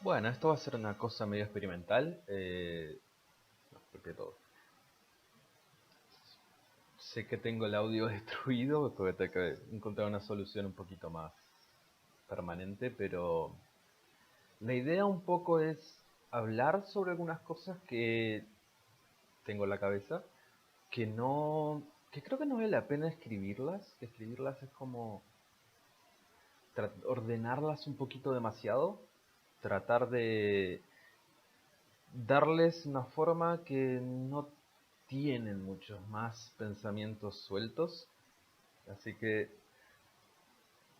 Bueno, esto va a ser una cosa medio experimental. No, porque todo. Sé que tengo el audio destruido, porque tengo que encontrar una solución un poquito más permanente, pero la idea un poco es hablar sobre algunas cosas que tengo en la cabeza, que no, que creo que no vale la pena escribirlas, que escribirlas es como ordenarlas un poquito demasiado, tratar de darles una forma que no tienen muchos más pensamientos sueltos, así que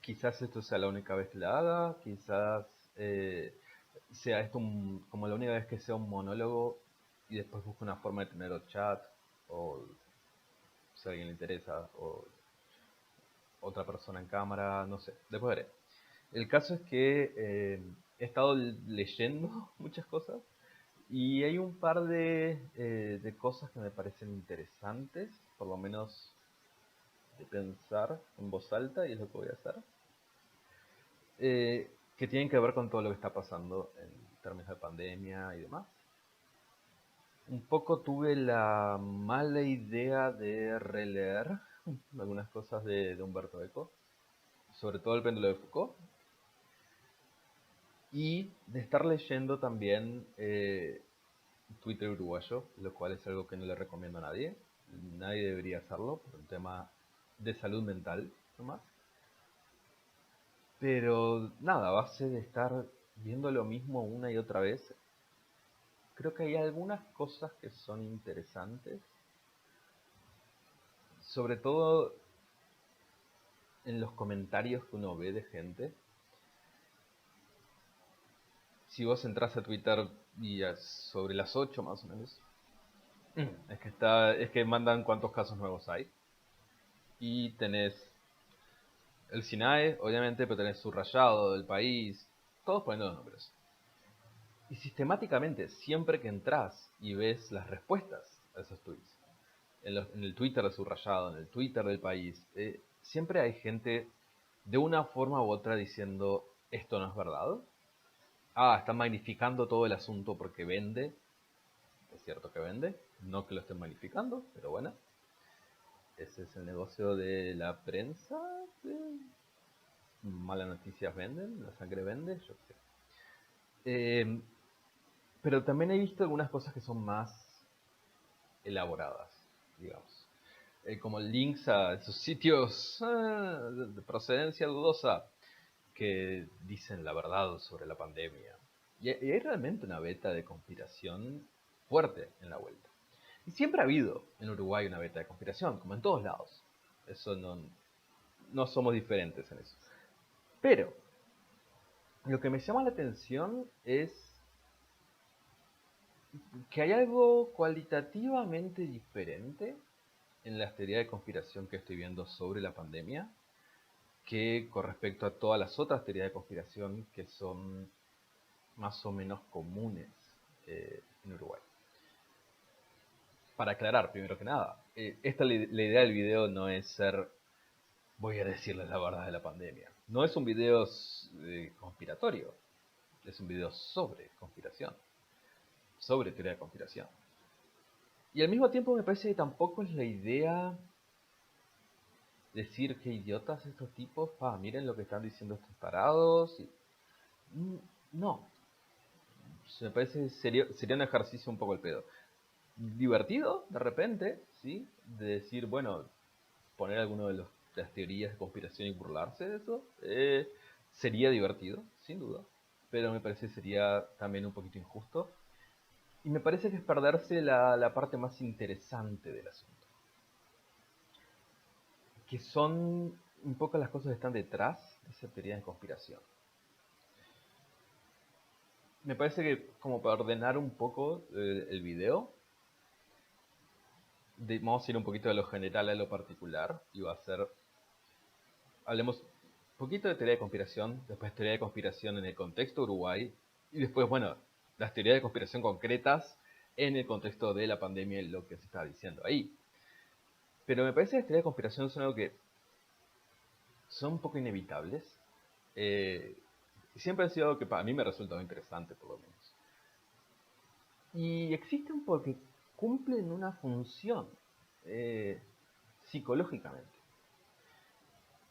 quizás esto sea la única vez que la haga, quizás eh, sea esto como la única vez que sea un monólogo y después busco una forma de tener o chat o si a alguien le interesa o otra persona en cámara, no sé, después veré. El caso es que he estado leyendo muchas cosas y hay un par de cosas que me parecen interesantes, por lo menos de pensar en voz alta, y es lo que voy a hacer, que tienen que ver con todo lo que está pasando en términos de pandemia y demás. Un poco tuve la mala idea de releer algunas cosas de Humberto Eco, sobre todo el péndulo de Foucault, y de estar leyendo también Twitter uruguayo, lo cual es algo que no le recomiendo a nadie. Nadie debería hacerlo por un tema de salud mental, nomás. Pero nada, a base de estar viendo lo mismo una y otra vez, creo que hay algunas cosas que son interesantes, sobre todo en los comentarios que uno ve de gente. Si vos entras a Twitter y sobre las 8 más o menos, es que mandan cuántos casos nuevos hay. Y tenés el SINAE, obviamente, pero tenés subrayado del país, todos poniendo los números. Y sistemáticamente, siempre que entras y ves las respuestas a esos tweets, en el Twitter de subrayado, en el Twitter del país, siempre hay gente de una forma u otra diciendo esto no es verdad. Ah, están magnificando todo el asunto porque vende. Es cierto que vende, no que lo estén magnificando, pero bueno, ese es el negocio de la prensa. Malas noticias venden, la sangre vende, yo qué sé. Eh, pero también he visto algunas cosas que son más elaboradas, digamos. Como links a esos sitios de procedencia dudosa que dicen la verdad sobre la pandemia. Y hay realmente una beta de conspiración fuerte en la vuelta. Y siempre ha habido en Uruguay una beta de conspiración, como en todos lados. Eso no somos diferentes en eso. Pero lo que me llama la atención es que hay algo cualitativamente diferente en las teorías de conspiración que estoy viendo sobre la pandemia que con respecto a todas las otras teorías de conspiración que son más o menos comunes en Uruguay. Para aclarar, primero que nada, la idea del video no es ser voy a decirles la verdad de la pandemia. No es un video conspiratorio, es un video sobre conspiración, sobre teoría de conspiración. Y al mismo tiempo me parece que tampoco es la idea decir que idiotas estos tipos, miren lo que están diciendo estos tarados. No, me parece que sería un ejercicio un poco el pedo. Divertido, de repente, ¿sí? De decir, bueno, poner alguno de las teorías de conspiración y burlarse de eso, sería divertido, sin duda. Pero me parece que sería también un poquito injusto. Y me parece que es perderse la parte más interesante del asunto. Que son un poco las cosas que están detrás de esa teoría de conspiración. Me parece que como para ordenar un poco el video, vamos a ir un poquito de lo general a lo particular. Y va a ser, hablemos un poquito de teoría de conspiración, después teoría de conspiración en el contexto Uruguay, y después, bueno, las teorías de conspiración concretas en el contexto de la pandemia y lo que se está diciendo ahí. Pero me parece que las teorías de conspiración son algo que son un poco inevitables. Eh, Y siempre ha sido algo que para mí me ha resultado interesante, por lo menos. Y existen porque cumplen una función psicológicamente.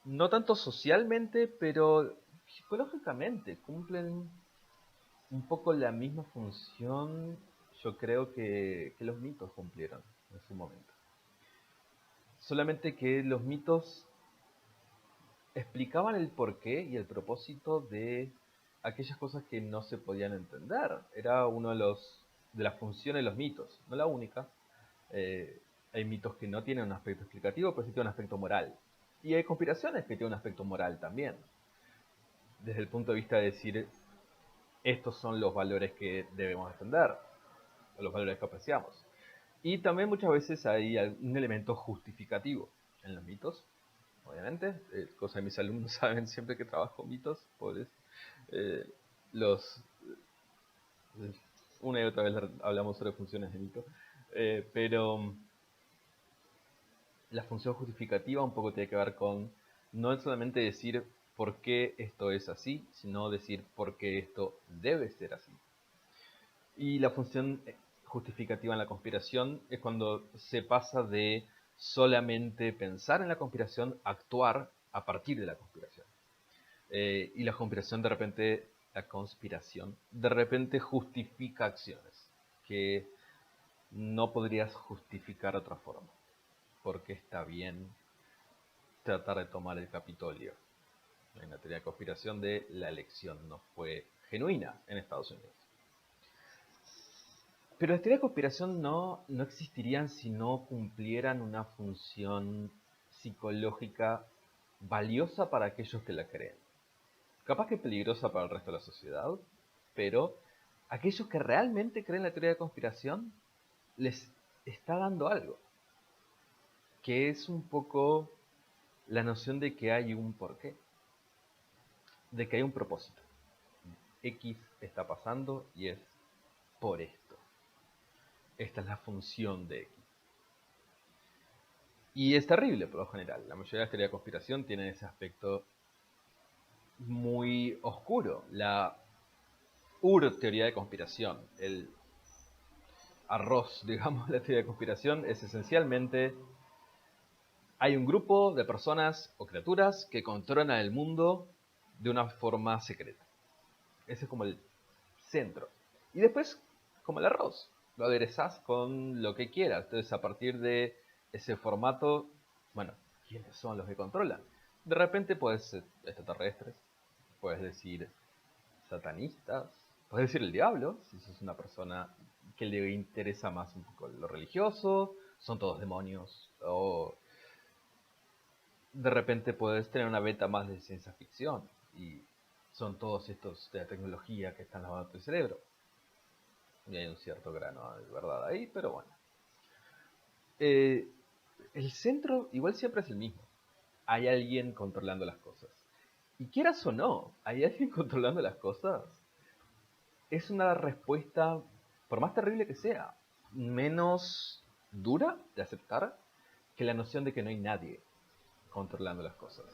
No tanto socialmente, pero psicológicamente cumplen un poco la misma función, yo creo que los mitos cumplieron en su momento. Solamente que los mitos explicaban el porqué y el propósito de aquellas cosas que no se podían entender. Era uno de las funciones de los mitos, no la única. Eh, Hay mitos que no tienen un aspecto explicativo, pero sí tienen un aspecto moral. Y hay conspiraciones que tienen un aspecto moral también. Desde el punto de vista de decir, estos son los valores que debemos defender, o los valores que apreciamos. Y también muchas veces hay un elemento justificativo en los mitos, obviamente. Cosa que mis alumnos saben siempre que trabajo mitos, pobres. Eh, los Una y otra vez hablamos sobre funciones de mito. Pero la función justificativa un poco tiene que ver con no solamente decir por qué esto es así, sino decir por qué esto debe ser así. Y la función justificativa en la conspiración es cuando se pasa de solamente pensar en la conspiración a actuar a partir de la conspiración. Y la conspiración de repente justifica acciones que no podrías justificar de otra forma, porque está bien tratar de tomar el Capitolio. En la teoría de conspiración de la elección no fue genuina en Estados Unidos. Pero las teorías de conspiración no existirían si no cumplieran una función psicológica valiosa para aquellos que la creen. Capaz que peligrosa para el resto de la sociedad, pero aquellos que realmente creen la teoría de conspiración les está dando algo, que es un poco la noción de que hay un porqué, de que hay un propósito. X está pasando y es por esto. Esta es la función de X. Y es terrible por lo general. La mayoría de las teorías de conspiración tienen ese aspecto muy oscuro. La teoría de conspiración, el arroz, digamos, de la teoría de conspiración es esencialmente: hay un grupo de personas o criaturas que controlan el mundo de una forma secreta. Ese es como el centro. Y después, como el arroz, lo aderezás con lo que quieras. Entonces, a partir de ese formato, bueno, ¿quiénes son los que controlan? De repente puedes ser extraterrestres, puedes decir satanistas, puedes decir el diablo, si sos una persona que le interesa más un poco lo religioso, son todos demonios, o de repente puedes tener una beta más de ciencia ficción, y son todos estos de la tecnología que están lavando tu cerebro. Y hay un cierto grano de verdad ahí, pero bueno. Eh, el centro igual siempre es el mismo. Hay alguien controlando las cosas. Y quieras o no, hay alguien controlando las cosas. Es una respuesta, por más terrible que sea, menos dura de aceptar que la noción de que no hay nadie controlando las cosas.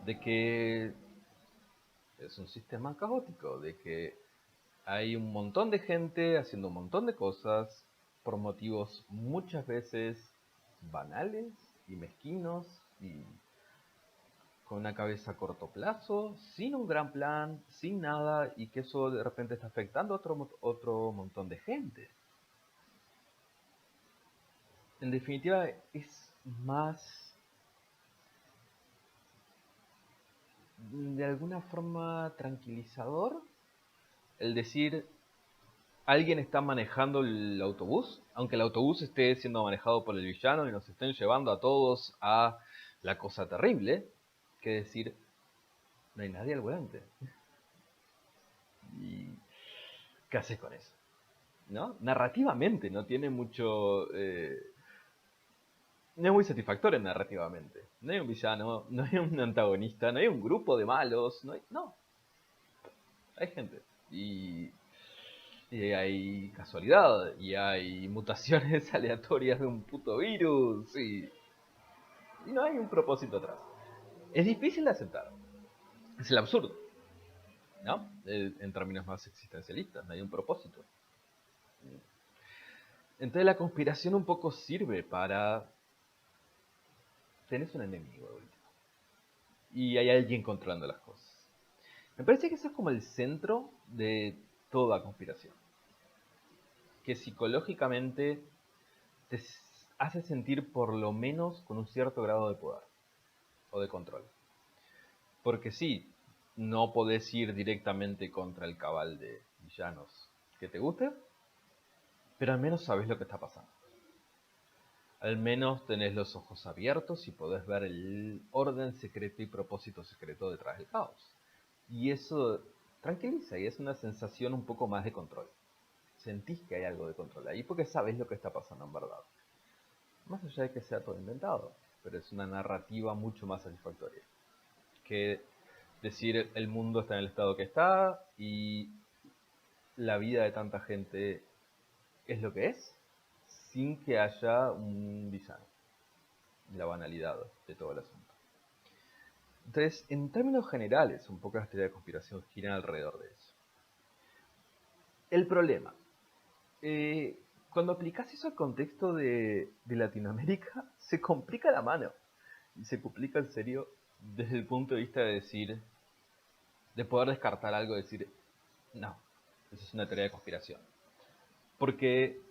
De que es un sistema caótico, de que hay un montón de gente haciendo un montón de cosas por motivos muchas veces banales y mezquinos y con una cabeza a corto plazo, sin un gran plan, sin nada, y que eso de repente está afectando a otro montón de gente. En definitiva, es más, de alguna forma, tranquilizador el decir: alguien está manejando el autobús, aunque el autobús esté siendo manejado por el villano y nos estén llevando a todos a la cosa terrible, que decir, no hay nadie al volante. ¿Y qué haces con eso? ¿No? Narrativamente no tiene mucho... no es muy satisfactorio narrativamente. No hay un villano, no hay un antagonista, no hay un grupo de malos, no. Hay gente. Y hay casualidad, y hay mutaciones aleatorias de un puto virus, y no hay un propósito atrás. Es difícil de aceptar. Es el absurdo. ¿no? En términos más existencialistas, no hay un propósito. Entonces la conspiración un poco sirve para... Tenés un enemigo, de último, y hay alguien controlando las cosas. Me parece que eso es como el centro de toda conspiración. Que psicológicamente te hace sentir por lo menos con un cierto grado de poder o de control. Porque sí, no podés ir directamente contra el cabal de villanos que te guste, pero al menos sabes lo que está pasando. Al menos tenés los ojos abiertos y podés ver el orden secreto y propósito secreto detrás del caos. Y eso tranquiliza y es una sensación un poco más de control. Sentís que hay algo de control ahí porque sabes lo que está pasando en verdad. Más allá de que sea todo inventado, pero es una narrativa mucho más satisfactoria que decir el mundo está en el estado que está y la vida de tanta gente es lo que es, sin que haya un villano. La banalidad de todo el asunto. Entonces, en términos generales, un poco las teorías de conspiración giran alrededor de eso. El problema, cuando aplicas eso al contexto de Latinoamérica, se complica la mano. Y se complica en serio desde el punto de vista de decir, de poder descartar algo y decir, no, eso es una teoría de conspiración. Porque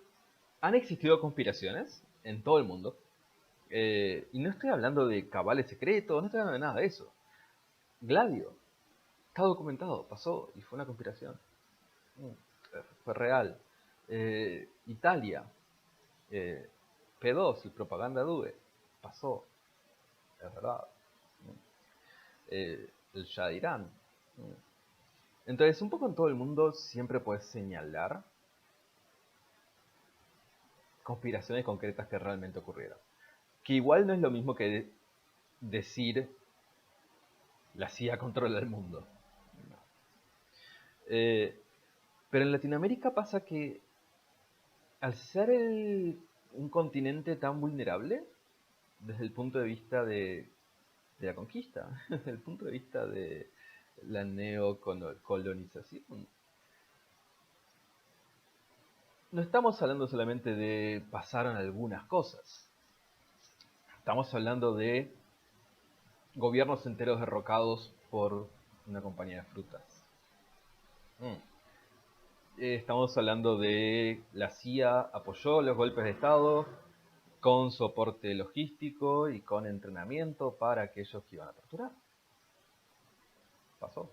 han existido conspiraciones en todo el mundo, y no estoy hablando de cabales secretos, no estoy hablando de nada de eso. Gladio, está documentado, pasó y fue una conspiración. Fue real. Italia, P2, el propaganda DUE, pasó, es verdad. El Shah de Irán. Entonces, un poco en todo el mundo siempre puedes señalar conspiraciones concretas que realmente ocurrieron. Que igual no es lo mismo que decir la CIA controla el mundo. No. Pero en Latinoamérica pasa que al ser un continente tan vulnerable, desde el punto de vista de la conquista, desde el punto de vista de la neocolonización, no estamos hablando solamente de pasaron algunas cosas. Estamos hablando de gobiernos enteros derrocados por una compañía de frutas. Estamos hablando de la CIA apoyó los golpes de Estado con soporte logístico y con entrenamiento para aquellos que iban a torturar. Pasó.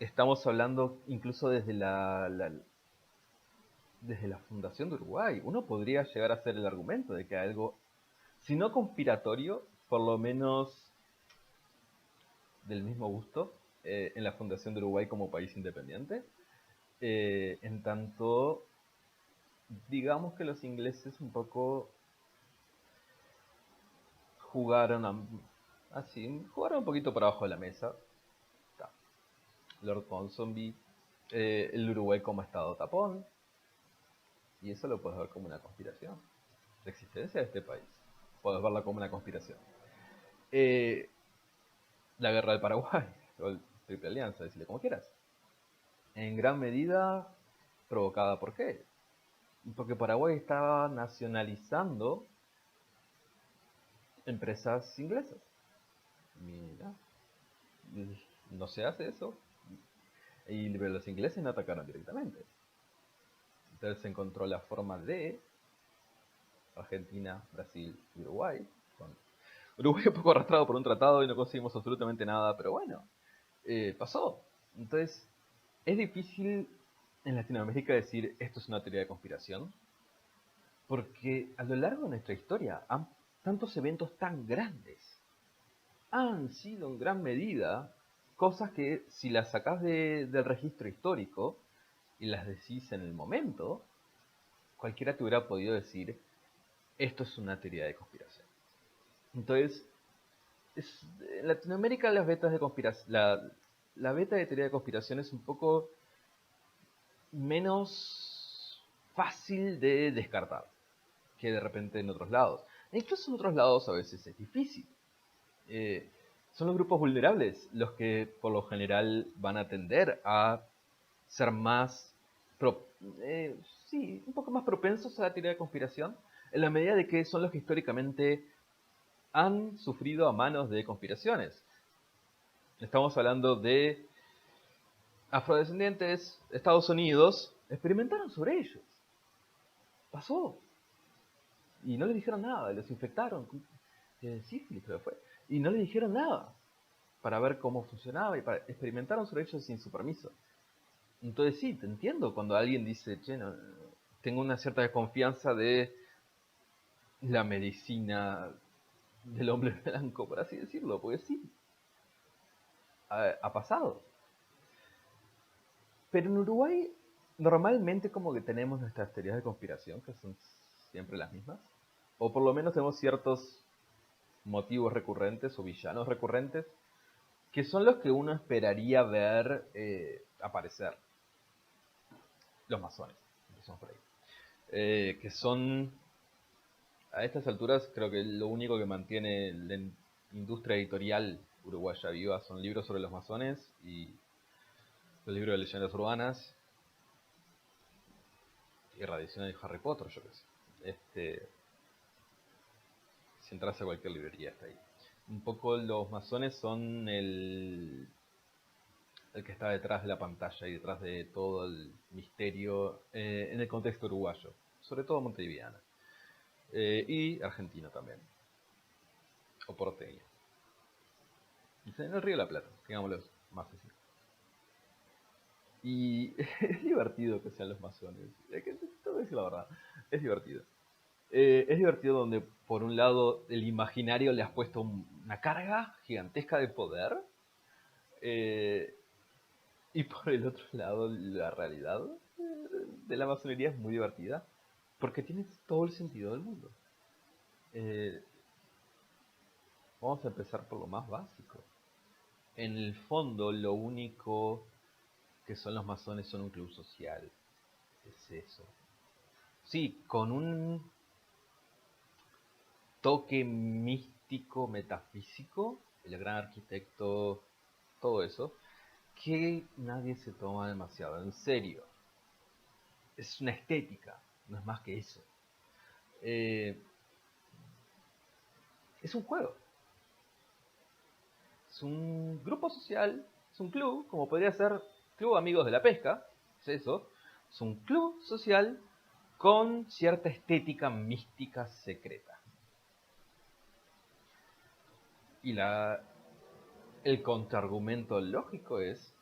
Estamos hablando incluso desde la fundación de Uruguay. Uno podría llegar a hacer el argumento de que algo, si no conspiratorio, por lo menos del mismo gusto, en la fundación de Uruguay como país independiente. En tanto, digamos que los ingleses un poco jugaron un poquito por abajo de la mesa. Está. Lord Ponsonby, el Uruguay como estado tapón, y eso lo puedes ver como una conspiración. La existencia de este país, puedes verla como una conspiración. La guerra del Paraguay, o el Triple Alianza, decirle como quieras. En gran medida provocada por qué? Porque Paraguay estaba nacionalizando empresas inglesas. Mira, no se hace eso. Y los ingleses no atacaron directamente. Entonces se encontró la forma de Argentina, Brasil y Uruguay. Uruguay un poco arrastrado por un tratado y no conseguimos absolutamente nada, pero bueno, pasó. Entonces, es difícil en Latinoamérica decir esto es una teoría de conspiración, porque a lo largo de nuestra historia, tantos eventos tan grandes han sido en gran medida cosas que si las sacás del registro histórico y las decís en el momento, cualquiera te hubiera podido decir esto es una teoría de conspiración. Entonces, en Latinoamérica las betas de conspiración, la beta de teoría de conspiración es un poco menos fácil de descartar que de repente en otros lados. E incluso en otros lados a veces es difícil. son los grupos vulnerables los que por lo general van a tender a ser más, pro- eh, sí, un poco más propensos a la teoría de conspiración, en la medida de que son los que históricamente han sufrido a manos de conspiraciones. Estamos hablando de afrodescendientes, Estados Unidos, experimentaron sobre ellos. Pasó. Y no les dijeron nada, los infectaron. Sífilis creo que fue. Y no les dijeron nada para ver cómo funcionaba y experimentaron sobre ellos sin su permiso. Entonces sí, te entiendo cuando alguien dice, che, no, tengo una cierta desconfianza de la medicina del hombre blanco, por así decirlo, porque sí, ha pasado. Pero en Uruguay normalmente como que tenemos nuestras teorías de conspiración, que son siempre las mismas, o por lo menos tenemos ciertos motivos recurrentes o villanos recurrentes, que son los que uno esperaría ver aparecer. Los masones, empezamos por ahí. Que son, a estas alturas, creo que lo único que mantiene la industria editorial uruguaya viva son libros sobre los masones y los libros de leyendas urbanas y reediciones de Harry Potter, yo qué sé. Si entras a cualquier librería está ahí. Un poco los masones son el que está detrás de la pantalla y detrás de todo el misterio en el contexto uruguayo, sobre todo montevideano. Y argentino también, o porteño. En el Río de la Plata, digámoslo más así. Y es divertido que sean los masones. Te voy a decir la verdad, es divertido. Es divertido donde por un lado el imaginario le has puesto una carga gigantesca de poder eh, y por el otro lado la realidad de la masonería es muy divertida porque tiene todo el sentido del mundo. Eh, Vamos a empezar por lo más básico. En el fondo lo único que son los masones son un club social. Es eso. Sí, con un toque místico, metafísico, el gran arquitecto, todo eso, que nadie se toma demasiado en serio. Es una estética, no es más que eso. Eh, es un juego, es un grupo social, es un club, como podría ser Club Amigos de la Pesca, es eso, es un club social con cierta estética mística secreta. Y el contraargumento lógico es,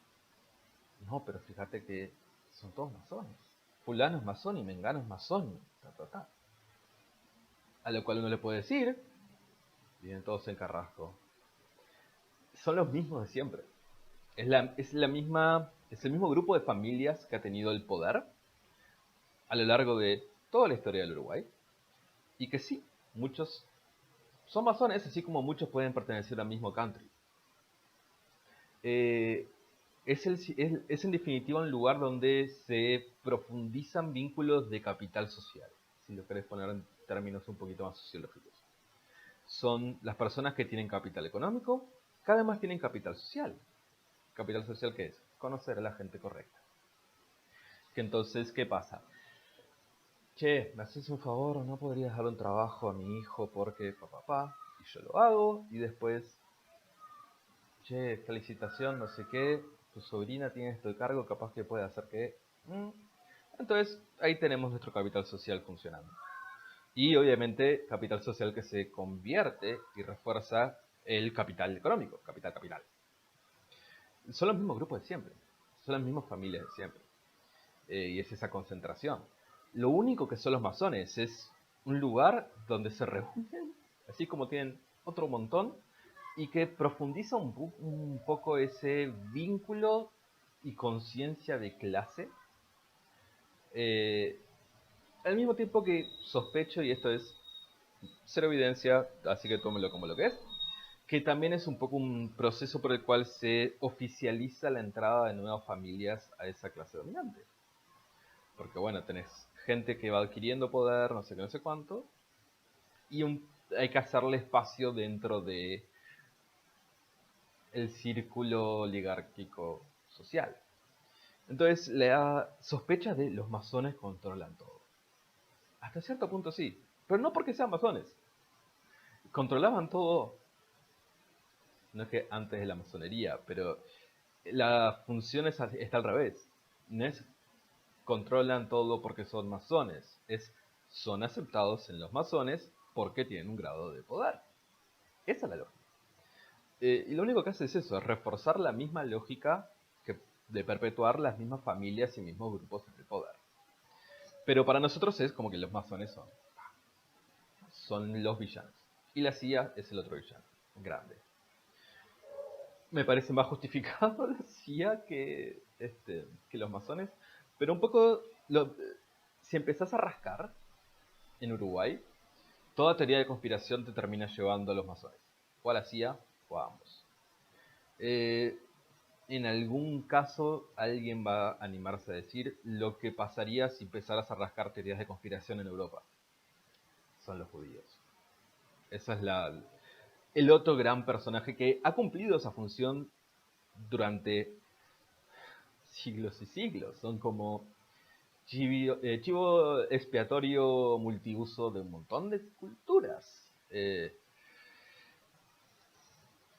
no, pero fíjate que son todos masones. Fulano es masón y Mengano es masón. Ta, ta, ta. A lo cual uno le puede decir, vienen todos en Carrasco. Son los mismos de siempre. Es el mismo grupo de familias que ha tenido el poder a lo largo de toda la historia del Uruguay. Y que sí, muchos son masones, así como muchos pueden pertenecer al mismo country. Eh, es en definitiva un lugar donde se profundizan vínculos de capital social, si lo querés poner en términos un poquito más sociológicos. Son las personas que tienen capital económico, cada vez más tienen capital social. ¿Capital social qué es? Conocer a la gente correcta. Que entonces, ¿qué pasa? Che, ¿me haces un favor? ¿No podrías dar un trabajo a mi hijo porque papá? Y yo lo hago y después, che, felicitación, no sé qué, tu sobrina tiene esto cargo, capaz que puede hacer que... Entonces, ahí tenemos nuestro capital social funcionando. Y obviamente, capital social que se convierte y refuerza el capital económico, capital. Son los mismos grupos de siempre, son las mismas familias de siempre. Y es esa concentración. Lo único que son los masones es un lugar donde se reúnen, así como tienen otro montón, y que profundiza un poco ese vínculo y conciencia de clase. Eh, Al mismo tiempo que sospecho, y esto es cero evidencia, así que tómelo como lo que es, que también es un poco un proceso por el cual se oficializa la entrada de nuevas familias a esa clase dominante. Porque bueno, tenés gente que va adquiriendo poder, no sé qué, no sé cuánto, y hay que hacerle espacio dentro de el círculo oligárquico social. Entonces, la sospecha de los masones controlan todo. Hasta cierto punto sí, pero no porque sean masones. Controlaban todo, no es que antes de la masonería, pero la función está al revés. No es controlan todo porque son masones, son aceptados en los masones porque tienen un grado de poder. Esa es la lógica. Y lo único que hace es eso, es reforzar la misma lógica de perpetuar las mismas familias y mismos grupos en el poder. Pero para nosotros es como que los masones son los villanos. Y la CIA es el otro villano, grande. Me parece más justificado la CIA que los masones. Pero un poco, si empezás a rascar en Uruguay, toda teoría de conspiración te termina llevando a los masones. O a la CIA o a ambos. En algún caso alguien va a animarse a decir lo que pasaría si empezaras a rascar teorías de conspiración en Europa. Son los judíos. Esa es el otro gran personaje que ha cumplido esa función durante siglos y siglos. Son como chivo expiatorio multiuso de un montón de culturas.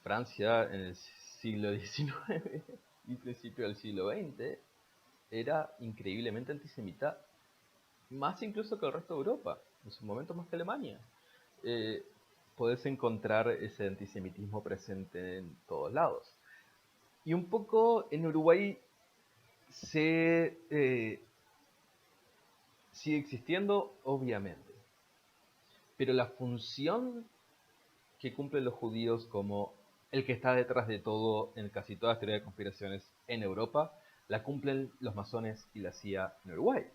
Francia en el siglo XIX y principio del siglo XX era increíblemente antisemita, más incluso que el resto de Europa, en su momento más que Alemania. Podés encontrar ese antisemitismo presente en todos lados. Y un poco en Uruguay sigue existiendo, obviamente. Pero la función que cumplen los judíos como el que está detrás de todo en casi todas las teorías de conspiraciones en Europa, la cumplen los masones y la CIA en Uruguay.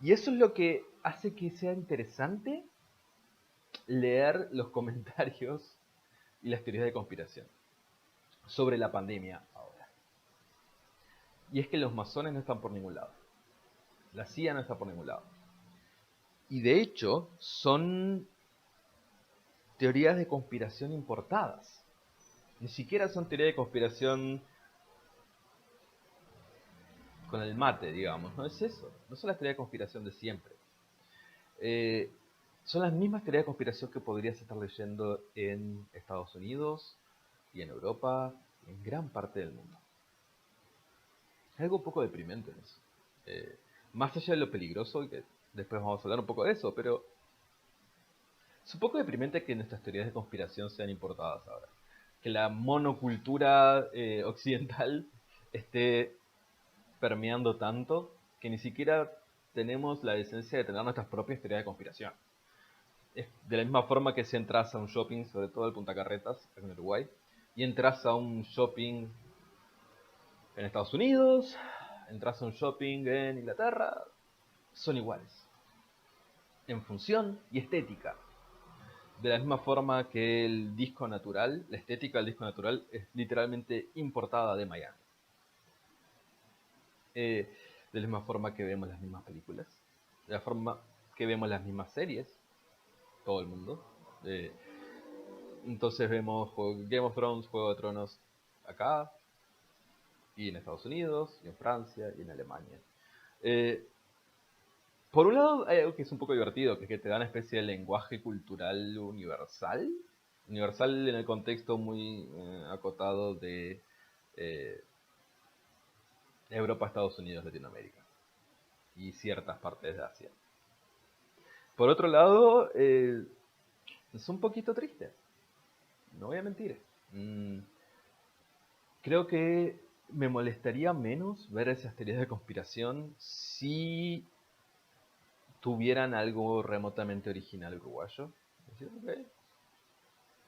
Y eso es lo que hace que sea interesante leer los comentarios y las teorías de conspiración sobre la pandemia ahora. Y es que los masones no están por ningún lado. La CIA no está por ningún lado. Y de hecho, son teorías de conspiración importadas. Ni siquiera son teorías de conspiración con el mate, digamos. No es eso. No son las teorías de conspiración de siempre. Son las mismas teorías de conspiración que podrías estar leyendo en Estados Unidos y en Europa y en gran parte del mundo. Es algo un poco deprimente en eso. Más allá de lo peligroso, y que después vamos a hablar un poco de eso, pero es un poco deprimente que nuestras teorías de conspiración sean importadas ahora. Que la monocultura occidental esté permeando tanto que ni siquiera tenemos la decencia de tener nuestras propias teorías de conspiración. Es de la misma forma que si entras a un shopping, sobre todo el Punta Carretas, en Uruguay, y entras a un shopping en Estados Unidos, entras a un shopping en Inglaterra, son iguales. En función y estética. De la misma forma que el disco natural, la estética del disco natural es literalmente importada de Miami. De la misma forma que vemos las mismas películas, de la forma que vemos las mismas series, todo el mundo. Entonces vemos Game of Thrones, Juego de Tronos acá, y en Estados Unidos, y en Francia, y en Alemania. Por un lado hay algo que es un poco divertido, que es que te da una especie de lenguaje cultural universal. Universal en el contexto muy acotado de Europa, Estados Unidos, Latinoamérica y ciertas partes de Asia. Por otro lado, es un poquito triste. No voy a mentir. Creo que me molestaría menos ver esas teorías de conspiración si tuvieran algo remotamente original uruguayo. Decir, ok,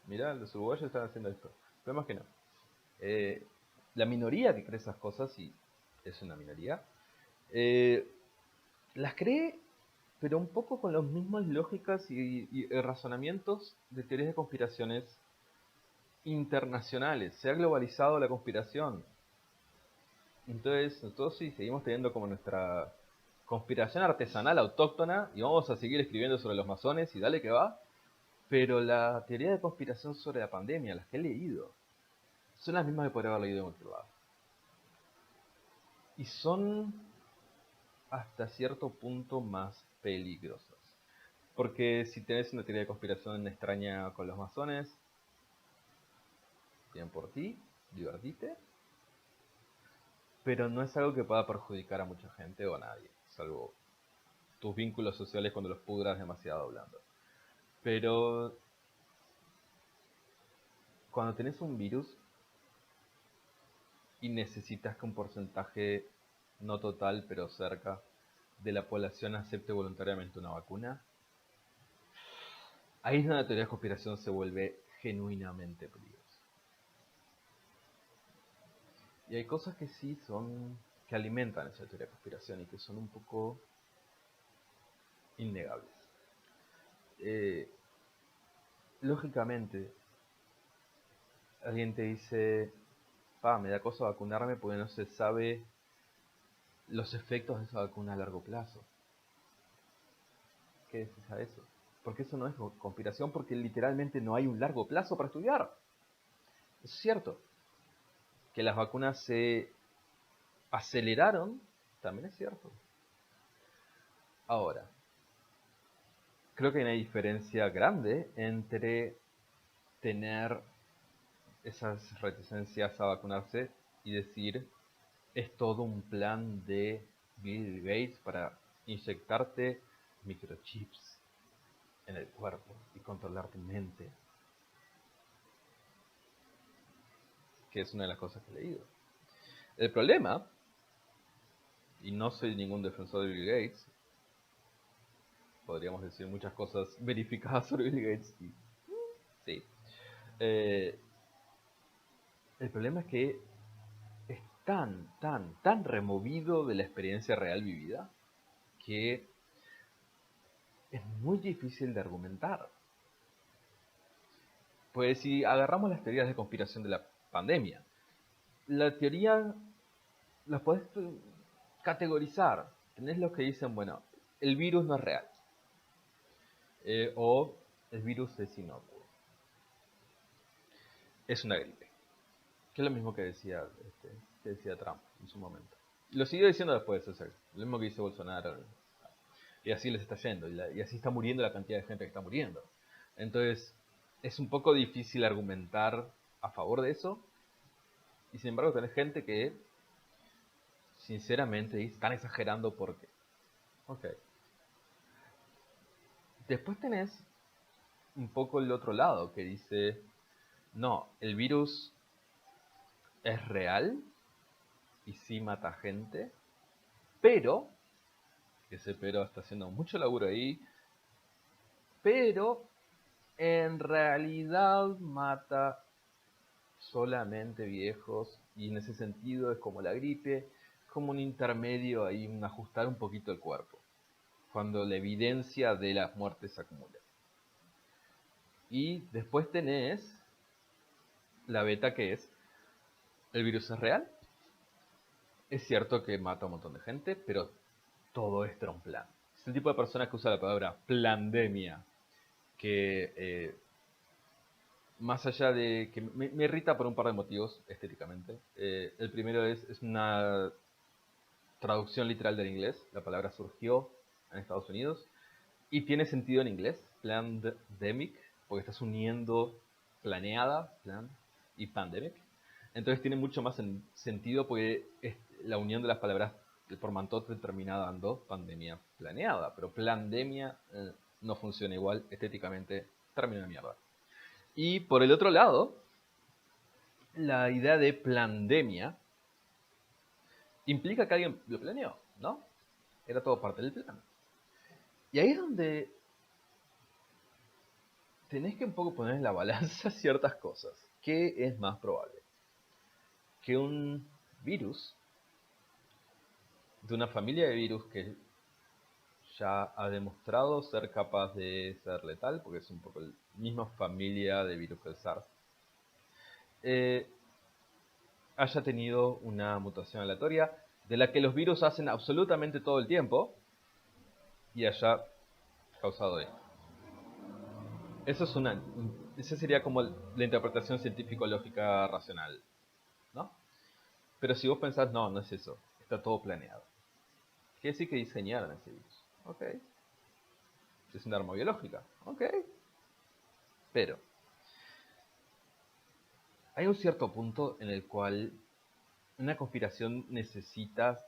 mirá, los uruguayos están haciendo esto. Pero más que no. La minoría que cree esas cosas, y es una minoría, las cree, pero un poco con las mismas lógicas y razonamientos de teorías de conspiraciones internacionales. Se ha globalizado la conspiración. Entonces, nosotros sí seguimos teniendo como nuestra conspiración artesanal autóctona y vamos a seguir escribiendo sobre los masones y dale que va. Pero la teoría de conspiración sobre la pandemia, las que he leído, son las mismas que podría haber leído en cualquier lado. Y son hasta cierto punto más peligrosas. Porque si tenés una teoría de conspiración extraña con los masones, bien por ti, divertite. Pero no es algo que pueda perjudicar a mucha gente o a nadie, salvo tus vínculos sociales cuando los pudras demasiado hablando. Pero cuando tenés un virus y necesitas que un porcentaje, no total, pero cerca, de la población acepte voluntariamente una vacuna, ahí es donde la teoría de conspiración se vuelve genuinamente peligrosa. Y hay cosas que sí son, que alimentan esa teoría de conspiración y que son un poco innegables. Lógicamente, alguien te dice, me da cosa vacunarme porque no se sabe los efectos de esa vacuna a largo plazo. ¿Qué decís a eso? Porque eso no es conspiración, porque literalmente no hay un largo plazo para estudiar. Es cierto. Que las vacunas se aceleraron, también es cierto. Ahora, creo que hay una diferencia grande entre tener esas reticencias a vacunarse y decir, es todo un plan de Bill Gates para inyectarte microchips en el cuerpo y controlar tu mente, que es una de las cosas que he leído. El problema, y no soy ningún defensor de Bill Gates, podríamos decir muchas cosas verificadas sobre Bill Gates, y sí. El problema es que es tan removido de la experiencia real vivida que es muy difícil de argumentar. Pues si agarramos las teorías de conspiración de la pandemia, la teoría las podés categorizar. Tenés los que dicen, bueno, el virus no es real. O el virus es inocuo. Es una gripe. Que es lo mismo que decía Trump en su momento. Lo siguió diciendo después, o sea, lo mismo que dice Bolsonaro. Y así les está yendo. Y así está muriendo la cantidad de gente que está muriendo. Entonces, es un poco difícil argumentar a favor de eso. Y sin embargo, tenés gente que, sinceramente, están exagerando porque. Ok. Después tenés un poco el otro lado que dice, no, el virus es real y sí mata gente, pero, ese pero está haciendo mucho laburo ahí, pero en realidad mata solamente viejos y en ese sentido es como la gripe, como un intermedio ahí, un ajustar un poquito el cuerpo, cuando la evidencia de las muertes se acumula. Y después tenés la beta que es, el virus es real, es cierto que mata a un montón de gente, pero todo esto era un plan. Es el tipo de persona que usa la palabra plandemia, que más allá de que me irrita por un par de motivos estéticamente. El primero es una traducción literal del inglés. La palabra surgió en Estados Unidos y tiene sentido en inglés, plandemic, porque estás uniendo planeada, plan, y pandemic. Entonces tiene mucho más sentido porque es la unión de las palabras que por mantote termina dando pandemia planeada, pero plandemia no funciona igual estéticamente, término de mierda. Y por el otro lado, la idea de plandemia implica que alguien lo planeó, ¿no? Era todo parte del plan. Y ahí es donde tenés que un poco poner en la balanza ciertas cosas. ¿Qué es más probable? Que un virus de una familia de virus que ya ha demostrado ser capaz de ser letal, porque es un poco la misma familia de virus que el SARS, haya tenido una mutación aleatoria de la que los virus hacen absolutamente todo el tiempo y haya causado esto. Esa sería como la interpretación científico-lógica racional Pero si vos pensás, no, no es eso, está todo planeado. Quiere decir que diseñaron ese virus. Ok. Es un arma biológica. Ok. Pero hay un cierto punto en el cual una conspiración necesita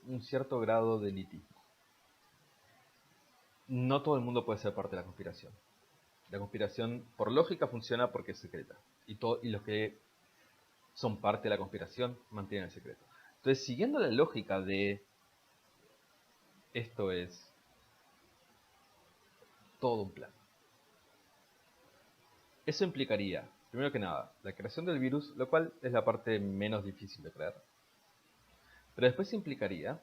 un cierto grado de elitismo. No todo el mundo puede ser parte de la conspiración. La conspiración, por lógica, funciona porque es secreta. Y los que son parte de la conspiración mantienen el secreto. Entonces, siguiendo la lógica de esto es todo un plan. Eso implicaría, primero que nada, la creación del virus, lo cual es la parte menos difícil de creer. Pero después implicaría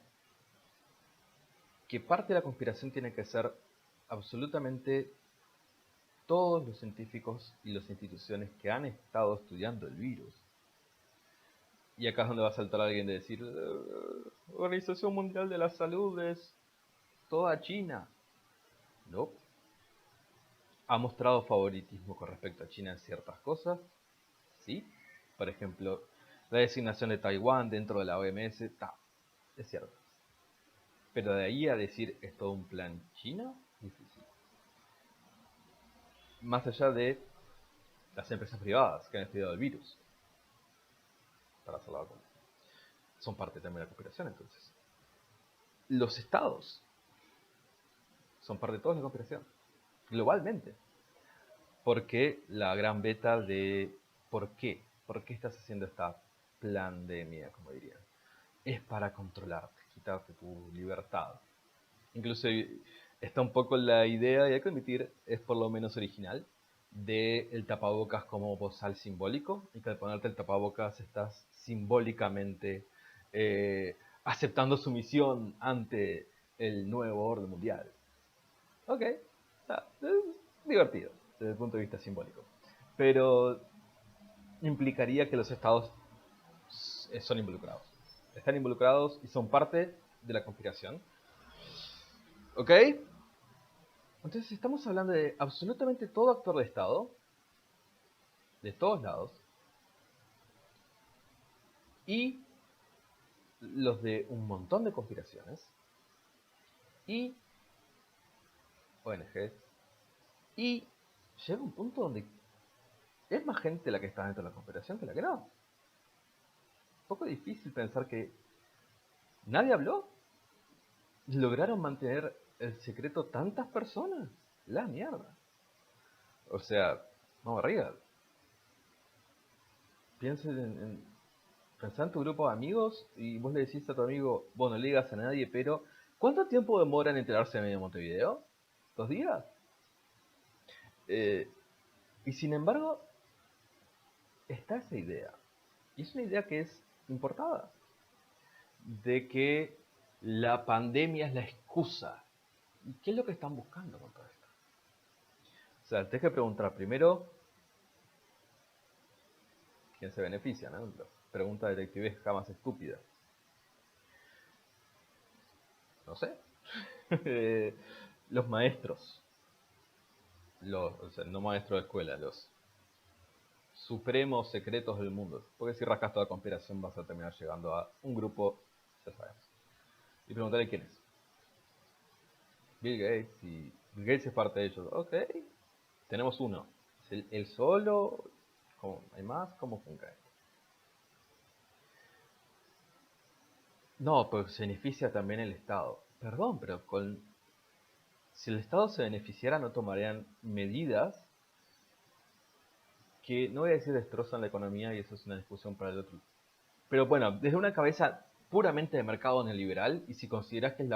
que parte de la conspiración tiene que ser absolutamente todos los científicos y las instituciones que han estado estudiando el virus. Y acá es donde va a saltar alguien de decir, Organización Mundial de la Salud es toda China. No. ¿Ha mostrado favoritismo con respecto a China en ciertas cosas? Sí. Por ejemplo, la designación de Taiwán dentro de la OMS, es cierto. Pero de ahí a decir es todo un plan chino, difícil. Más allá de las empresas privadas que han estudiado el virus, para hacer la vacuna. Son parte también de la conspiración, entonces. Los estados son parte de toda la conspiración, globalmente. Porque la gran beta de ¿por qué? ¿Por qué estás haciendo esta pandemia, como dirían? Es para controlarte, quitarte tu libertad. Incluso está un poco la idea, y hay que admitir, es por lo menos original, de el tapabocas como bozal simbólico, y que al ponerte el tapabocas estás simbólicamente aceptando su misión ante el nuevo orden mundial. Ok, es divertido desde el punto de vista simbólico. Pero implicaría que los estados son involucrados. Están involucrados y son parte de la conspiración. ¿Ok? Entonces estamos hablando de absolutamente todo actor de Estado, de todos lados, y los de un montón de conspiraciones, y ONGs, y llega un punto donde es más gente la que está dentro de la conspiración que la que no. Un poco difícil pensar que nadie habló. ¿Lograron mantener el secreto tantas personas? La mierda. O sea, no arriba. Piensa pensá en tu grupo de amigos y vos le decís a tu amigo, vos no le digas a nadie, pero ¿cuánto tiempo demora en enterarse de medio Montevideo? ¿2 días? Eh, y sin embargo, está esa idea. Y es una idea que es importada. De que la pandemia es la excusa. ¿Y qué es lo que están buscando con todo esto? O sea, tenés que preguntar primero quién se beneficia, ¿no? La pregunta detectivesca más estúpida. No sé. Los maestros. O sea, no maestros de escuela, los supremos secretos del mundo. Porque si rascas toda conspiración vas a terminar llegando a un grupo, ya sabemos. Y preguntarle quién es. Bill Gates, y Bill Gates es parte de ellos. Ok, tenemos uno. ¿Es el solo? ¿Hay más? ¿Cómo funciona esto? No, pues se beneficia también el Estado. Perdón, pero si el Estado se beneficiara no tomarían medidas que, no voy a decir destrozan la economía, y eso es una discusión para el otro. Pero bueno, desde una cabeza puramente de mercado neoliberal, y si consideras que es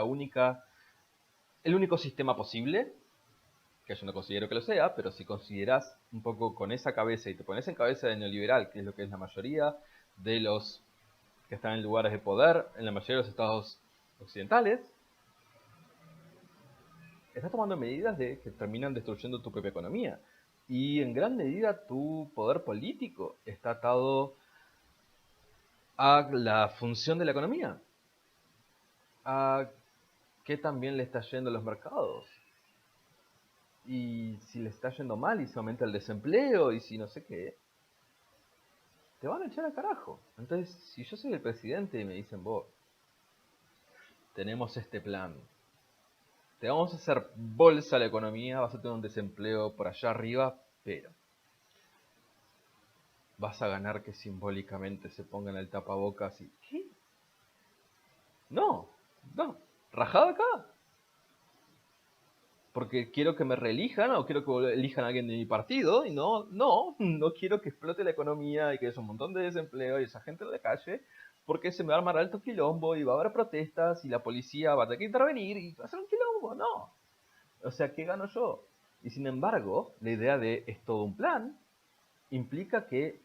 el único sistema posible, que yo no considero que lo sea, pero si consideras un poco con esa cabeza y te pones en cabeza de neoliberal, que es lo que es la mayoría de los que están en lugares de poder en la mayoría de los estados occidentales, estás tomando medidas que terminan destruyendo tu propia economía. Y en gran medida tu poder político está atado a la función de la economía, a qué también le está yendo a los mercados. Y si le está yendo mal y se aumenta el desempleo y si no sé qué. te van a echar al carajo. Entonces, si yo soy el presidente y me dicen, vos, tenemos este plan, te vamos a hacer bolsa a la economía, vas a tener un desempleo por allá arriba, pero vas a ganar que simbólicamente se pongan el tapabocas y... ¿Qué? No, no, rajada acá. Porque quiero que me reelijan o quiero que elijan a alguien de mi partido y no quiero que explote la economía y que haya un montón de desempleo y esa gente en la calle porque se me va a armar alto quilombo y va a haber protestas y la policía va a tener que intervenir y va a ser un quilombo, no. O sea, ¿qué gano yo? Y sin embargo, la idea de es todo un plan implica que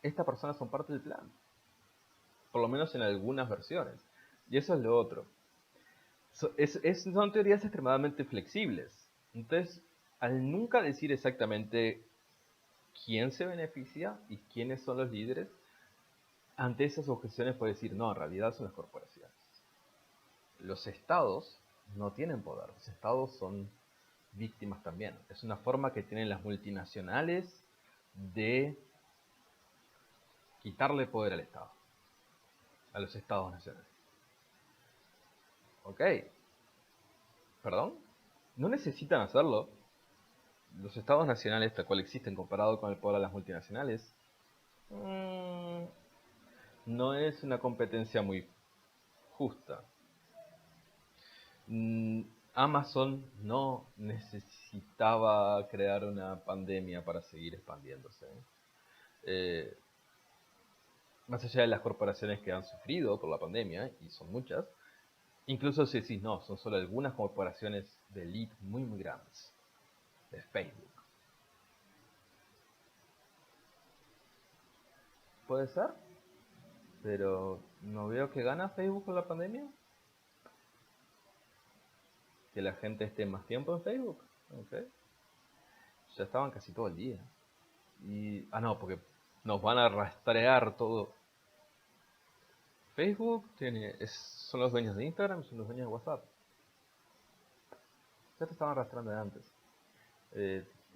estas personas son parte del plan, por lo menos en algunas versiones. Y eso es lo otro. Son teorías extremadamente flexibles. Entonces, al nunca decir exactamente quién se beneficia y quiénes son los líderes, ante esas objeciones puede decir, no, en realidad son las corporaciones. Los estados no tienen poder, los estados son víctimas también. Es una forma que tienen las multinacionales de quitarle poder al Estado, a los estados nacionales. ¿Ok? ¿Perdón? No necesitan hacerlo. Los estados nacionales, tal cual existen comparado con el poder de las multinacionales, no es una competencia muy justa. Amazon no necesitaba crear una pandemia para seguir expandiéndose. Eh, Más allá de las corporaciones que han sufrido por la pandemia, y son muchas, incluso si decís no, son solo algunas corporaciones de elite muy muy grandes, de Facebook. Puede ser, pero no veo que gana Facebook con la pandemia. Que la gente esté más tiempo en Facebook. Okay. Ya estaban casi todo el día. Y no, porque nos van a rastrear todo. Facebook son los dueños de Instagram, son los dueños de WhatsApp. Ya te estaban arrastrando de antes.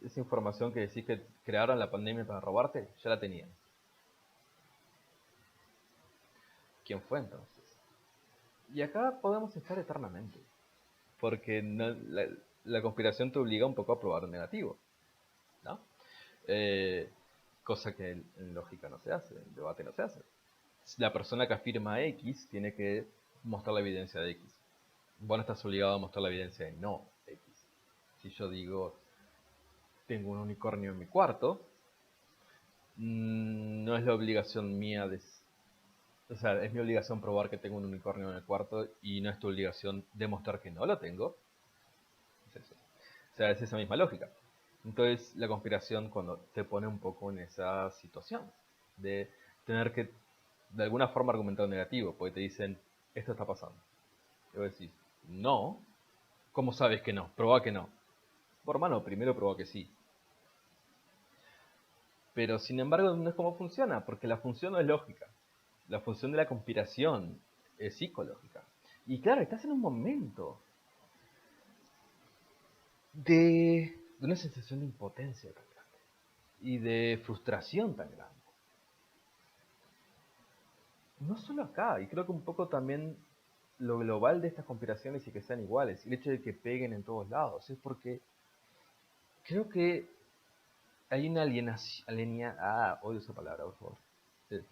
Esa información que decís que crearon la pandemia para robarte, ya la tenían. ¿Quién fue entonces? Y acá podemos estar eternamente. Porque la conspiración te obliga un poco a probar negativo. ¿No? Cosa que en lógica no se hace, en debate no se hace. La persona que afirma X tiene que mostrar la evidencia de X. Vos no estás obligado a mostrar la evidencia de no X. Si yo digo, tengo un unicornio en mi cuarto, no es la obligación mía de... O sea, es mi obligación probar que tengo un unicornio en el cuarto y no es tu obligación demostrar que no lo tengo. Es eso. O sea, es esa misma lógica. Entonces, la conspiración cuando te pone un poco en esa situación de tener que de alguna forma argumentar negativo, porque te dicen, esto está pasando. Y vos decís, no. ¿Cómo sabes que no? Probá que no. Por hermano, primero probá que sí. Pero sin embargo no es como funciona, porque la función no es lógica. La función de la conspiración es psicológica. Y claro, estás en un momento de una sensación de impotencia tan grande. Y de frustración tan grande. No solo acá, y creo que un poco también lo global de estas conspiraciones y que sean iguales, y el hecho de que peguen en todos lados, es porque creo que hay una odio esa palabra, por favor. Eh,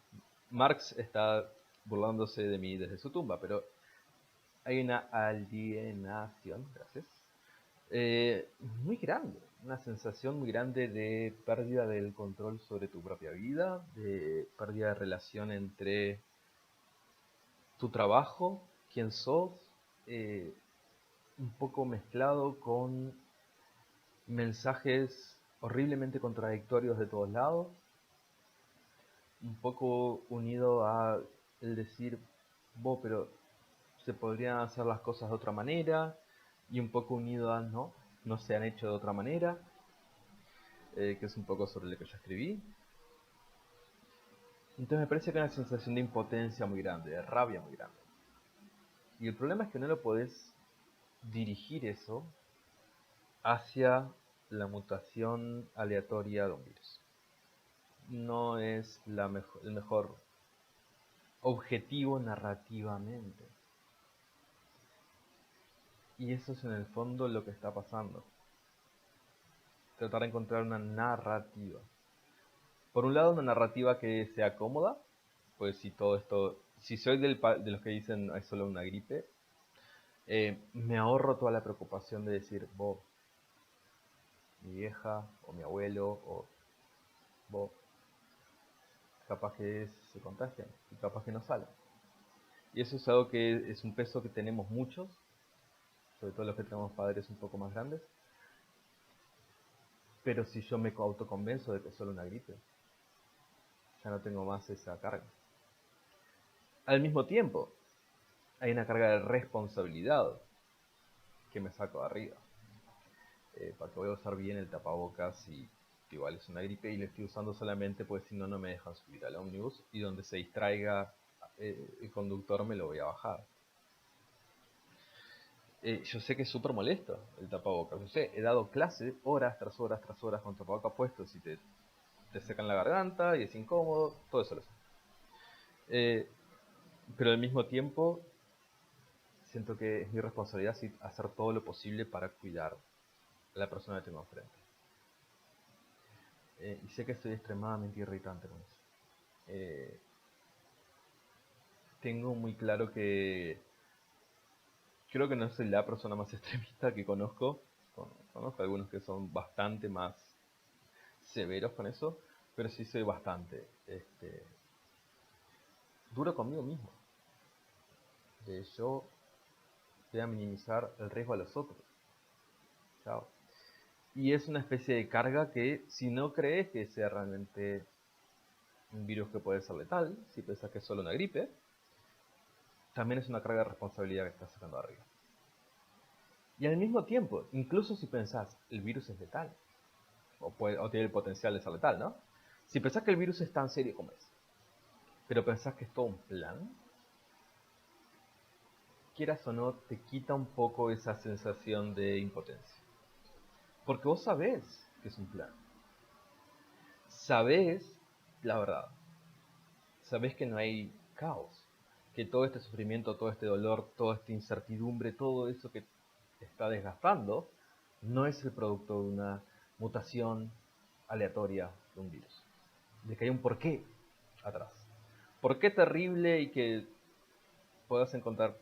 Marx está burlándose de mí desde su tumba, pero hay una alienación, gracias, muy grande, una sensación muy grande de pérdida del control sobre tu propia vida, de pérdida de relación entre tu trabajo, quién sos, eh, un poco mezclado con mensajes horriblemente contradictorios de todos lados, un poco unido a el decir, pero se podrían hacer las cosas de otra manera, y un poco unido a no se han hecho de otra manera, que es un poco sobre lo que yo escribí. Entonces me parece que hay una sensación de impotencia muy grande, de rabia muy grande. Y el problema es que no lo podés dirigir eso hacia la mutación aleatoria de un virus. no es el mejor objetivo narrativamente. Y eso es en el fondo lo que está pasando. Tratar de encontrar una narrativa. Por un lado, una narrativa que sea cómoda, pues si todo esto, si soy de los que dicen es solo una gripe, me ahorro toda la preocupación de decir, vos, mi vieja, o mi abuelo, o vos, capaz que se contagian, y capaz que no salen. Y eso es algo que es un peso que tenemos muchos, sobre todo los que tenemos padres un poco más grandes. Pero si yo me autoconvenzo de que es solo una gripe, ya no tengo más esa carga. Al mismo tiempo, hay una carga de responsabilidad que me saco de arriba. Para que voy a usar bien el tapabocas y igual es una gripe y lo estoy usando solamente pues si no, no me dejan subir al ómnibus y donde se distraiga el conductor me lo voy a bajar. Yo sé que es súper molesto el tapabocas. Yo sé, he dado clase horas tras horas tras horas con tapabocas puestos y te secan la garganta y es incómodo, todo eso lo sé. Pero al mismo tiempo siento que es mi responsabilidad hacer todo lo posible para cuidar a la persona que tengo enfrente. Y sé que estoy extremadamente irritante con eso. Tengo muy claro que creo que no soy la persona más extremista que conozco. Conozco algunos que son bastante más severos con eso, pero sí soy bastante duro conmigo mismo. Yo voy a minimizar el riesgo a los otros. Chao. Y es una especie de carga que si no crees que sea realmente un virus que puede ser letal, si piensas que es solo una gripe, también es una carga de responsabilidad que estás sacando arriba. Y al mismo tiempo, incluso si pensás el virus es letal, o tiene el potencial de ser letal, ¿no? Si pensás que el virus es tan serio como es, pero pensás que es todo un plan, quieras o no, te quita un poco esa sensación de impotencia. Porque vos sabés que es un plan. Sabés la verdad. Sabés que no hay caos. Que todo este sufrimiento, todo este dolor, toda esta incertidumbre, todo eso que te está desgastando, no es el producto de una mutación aleatoria de un virus. De que hay un porqué atrás. Porqué terrible y que puedas encontrar,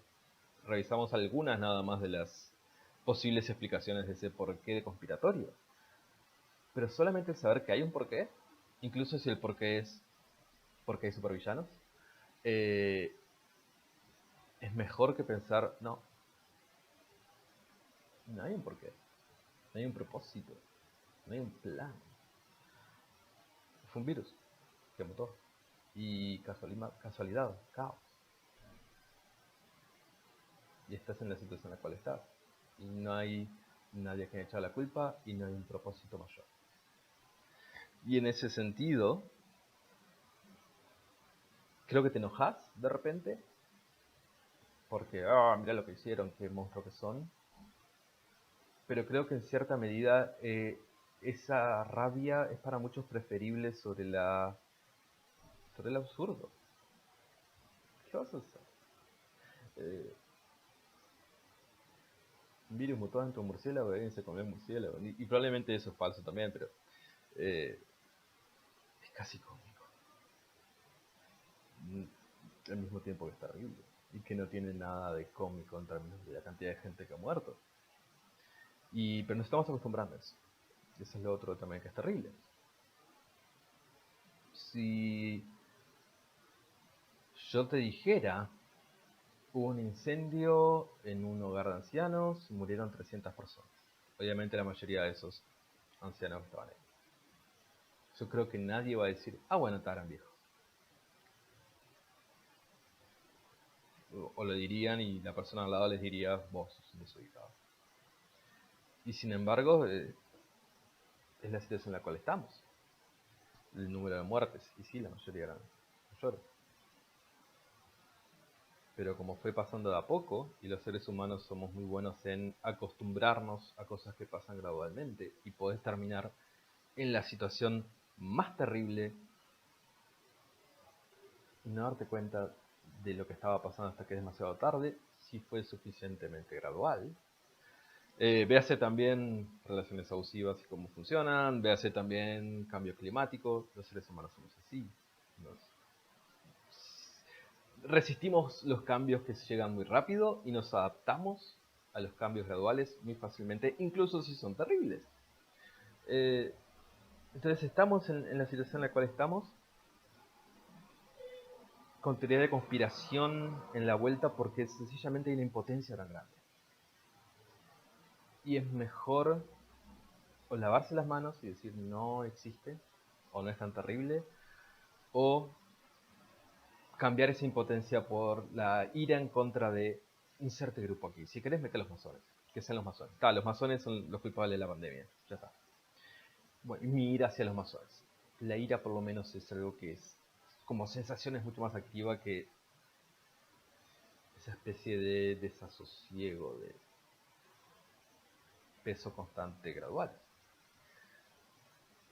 revisamos algunas nada más de las posibles explicaciones de ese porqué conspiratorio. Pero solamente el saber que hay un porqué, incluso si el porqué es porque hay supervillanos, eh, es mejor que pensar, no, no hay un porqué, no hay un propósito, no hay un plan. Fue un virus que mutó. Y casualidad, caos. Y estás en la situación en la cual estás. Y no hay nadie a quien echar la culpa y no hay un propósito mayor. Y en ese sentido, creo que te enojas de repente. Porque, mira lo que hicieron, qué monstruo que son. Pero creo que en cierta medida esa rabia es para muchos preferible sobre el absurdo. ¿Qué vas a hacer? Eh, un virus mutó dentro de un murciélago y alguien se comió el murciélago. Y probablemente eso es falso también, pero eh, es casi cómico. Al mismo tiempo que es terrible. Y que no tiene nada de cómico en términos de la cantidad de gente que ha muerto. Pero nos estamos acostumbrando a eso. Y eso es lo otro también que es terrible. Si yo te dijera, hubo un incendio en un hogar de ancianos y murieron 300 personas. Obviamente la mayoría de esos ancianos estaban ahí. Yo creo que nadie va a decir, bueno, estarán viejos. O lo dirían y la persona al lado les diría, vos sos un desubicado. Y sin embargo, es la situación en la cual estamos. El número de muertes, y sí, la mayoría eran mayores. Pero como fue pasando de a poco, y los seres humanos somos muy buenos en acostumbrarnos a cosas que pasan gradualmente, y podés terminar en la situación más terrible y no darte cuenta de lo que estaba pasando hasta que es demasiado tarde, si fue suficientemente gradual. Véase también relaciones abusivas y cómo funcionan, véase también cambio climático, los seres humanos somos así. Nos resistimos los cambios que llegan muy rápido y nos adaptamos a los cambios graduales muy fácilmente, incluso si son terribles. Eh, entonces estamos en la situación en la cual estamos, con teoría de conspiración en la vuelta porque sencillamente hay una impotencia tan grande. Y es mejor o lavarse las manos y decir no existe, o no es tan terrible, o cambiar esa impotencia por la ira en contra de inserte grupo aquí. Si querés, mete a los masones. Que sean los masones. Los masones son los culpables de la pandemia. Ya está. Bueno, y mi ira hacia los masones. La ira por lo menos es algo que es como sensación es mucho más activa que esa especie de desasosiego, de peso constante gradual.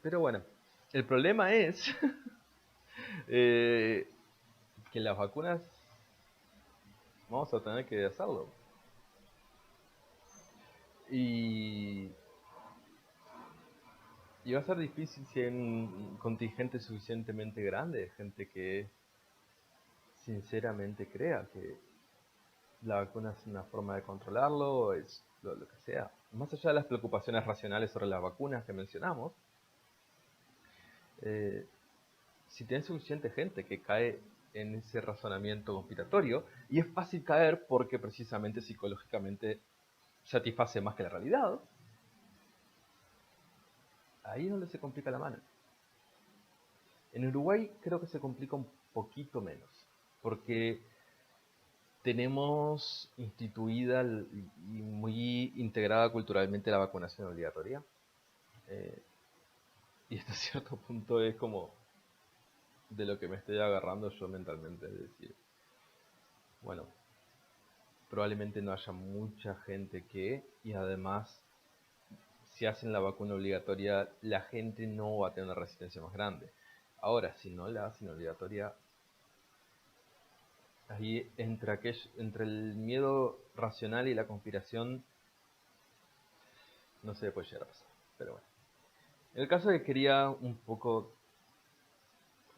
Pero bueno, el problema es que las vacunas vamos a tener que hacerlo. Y va a ser difícil si hay un contingente suficientemente grande de gente que sinceramente crea que la vacuna es una forma de controlarlo, es lo que sea. Más allá de las preocupaciones racionales sobre las vacunas que mencionamos, eh, si tienes suficiente gente que cae en ese razonamiento conspiratorio, y es fácil caer porque precisamente psicológicamente satisface más que la realidad, ahí es donde se complica la mano. En Uruguay creo que se complica un poquito menos, porque tenemos instituida y muy integrada culturalmente la vacunación obligatoria. Eh, y hasta cierto punto es como de lo que me estoy agarrando yo mentalmente. Es decir, bueno, probablemente no haya mucha gente y además, si hacen la vacuna obligatoria, la gente no va a tener una resistencia más grande. Ahora, si no la hacen obligatoria, ahí entre el miedo racional y la conspiración, no se puede llegar a pasar. Pero bueno. En el caso de que quería un poco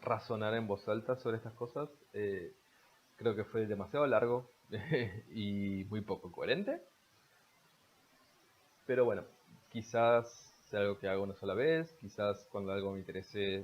razonar en voz alta sobre estas cosas, creo que fue demasiado largo y muy poco coherente. Pero bueno, quizás sea algo que hago una sola vez, quizás cuando algo me interese